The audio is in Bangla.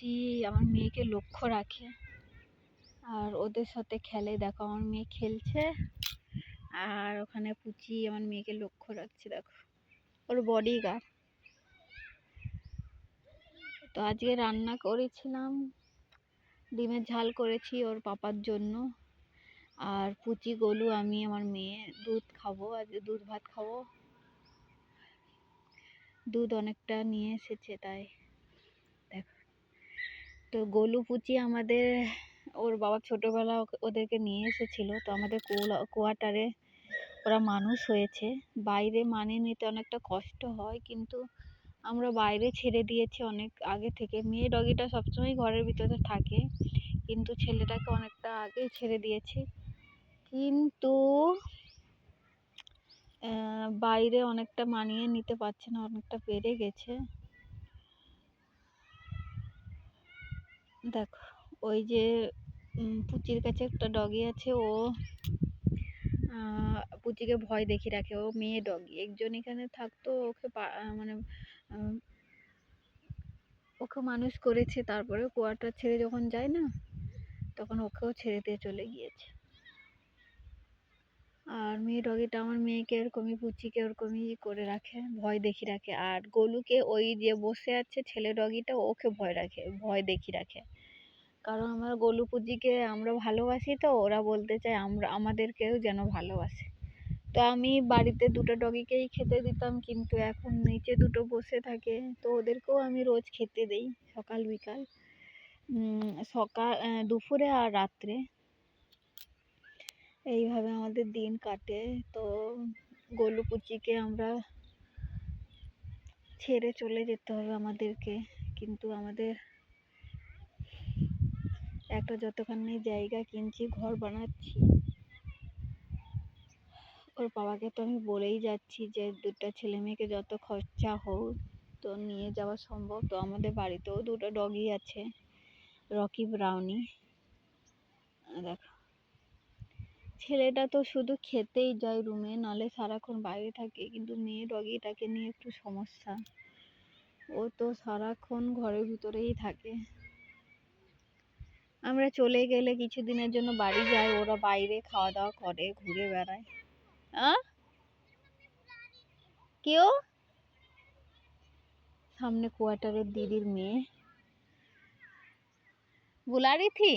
পুচি আমার মেয়েকে লক্ষ্য রাখে আর ওদের সাথে খেলে। দেখো আমার মেয়ে খেলছে আর ওখানে পুচি আমার মেয়েকে লক্ষ্য রাখছে, দেখো ওর বডিগার্ড। তো আজকে রান্না করেছিলাম, ডিমের ঝাল করেছি ওর পাপার জন্য। আর পুচি গোলু আমি আমার মেয়ে দুধ খাবো, আজকে দুধ ভাত খাবো। দুধ অনেকটা নিয়ে এসেছে তাই। দেখো তো গোলু পুচি আমাদের, ওর বাবা ছোটবেলা ওদেরকে নিয়ে এসেছিল। তো আমাদের কোয়ার্টারে ওরা মানুষ হয়েছে। বাইরে মানিয়ে নিতে অনেকটা কষ্ট হয়, কিন্তু আমরা বাইরে ছেড়ে দিয়েছি অনেক আগে থেকে। মেয়ে ডগিটা সবসময় ঘরের ভিতরে থাকে, কিন্তু ছেলেটাকে অনেকটা আগেই ছেড়ে দিয়েছি। কিন্তু বাইরে অনেকটা মানিয়ে নিতে পারছে না, অনেকটা বেড়ে গেছে। দেখো ওই যে পুচির কাছে একটা ডগি আছে, ও পুচিকে ভয় দেখিয়ে রাখে। ও মেয়ে ডগি, একজন এখানে থাকতো, ওকে মানে ওকে মানুষ করেছে, তারপরে কোয়ার্টার ছেড়ে যখন যায় না তখন ওকেও ছেড়ে দিয়ে চলে গিয়েছে। আর মেয়ে ডগিটা আমার মেয়েকে এরকমই, পুচিকে ওরকমই করে রাখে, ভয় দেখিয়ে রাখে। আর গোলুকে ওই যে বসে আছে ছেলে ডগিটা, ওকে ভয় দেখিয়ে রাখে। কারণ আমার গোলু পুচিকে আমরা ভালোবাসি, তো ওরা বলতে চায় আমাদেরকেও যেন ভালোবাসে। তো আমি বাড়িতে দুটো ডগিকেই খেতে দিতাম, কিন্তু এখন নিচে দুটো বসে থাকে, তো ওদেরকেও আমি রোজ খেতে দিই, সকাল বিকাল, দুপুরে আর রাত্রে। এইভাবে আমাদের দিন কাটে। তো গোলু পুচিকে আমরা ছেড়ে চলে যেতে হবে আমাদেরকে, কিন্তু আমাদের একটা যতখানি জায়গা কিনছি, ঘর বানাচ্ছি, ওর বাবাকে তো আমি বলেই যাচ্ছি যে দুটো ছেলে মেয়েকে যত খরচা হোক তো নিয়ে যাওয়া সম্ভব। তো আমাদের বাড়িতেও দুটো ডগি আছে, রকি ব্রাউনি। দেখো ছেলেটা তো শুধু খেতেই যায় রুমে, নালে সারাক্ষণ বাইরে থাকে, কিন্তু মেয়ে ডগিটাকে নিয়ে একটু সমস্যা, ও তো সারাক্ষণ ঘরের ভিতরেই থাকে। আমরা চলে গেলে কিছুদিনের জন্য বাড়ি যাই, ওরা বাইরে খাওয়া দাওয়া করে, ঘুরে বেড়ায়। কেউ सामने क्वार्टर दिदीर मेये बुला रही थी।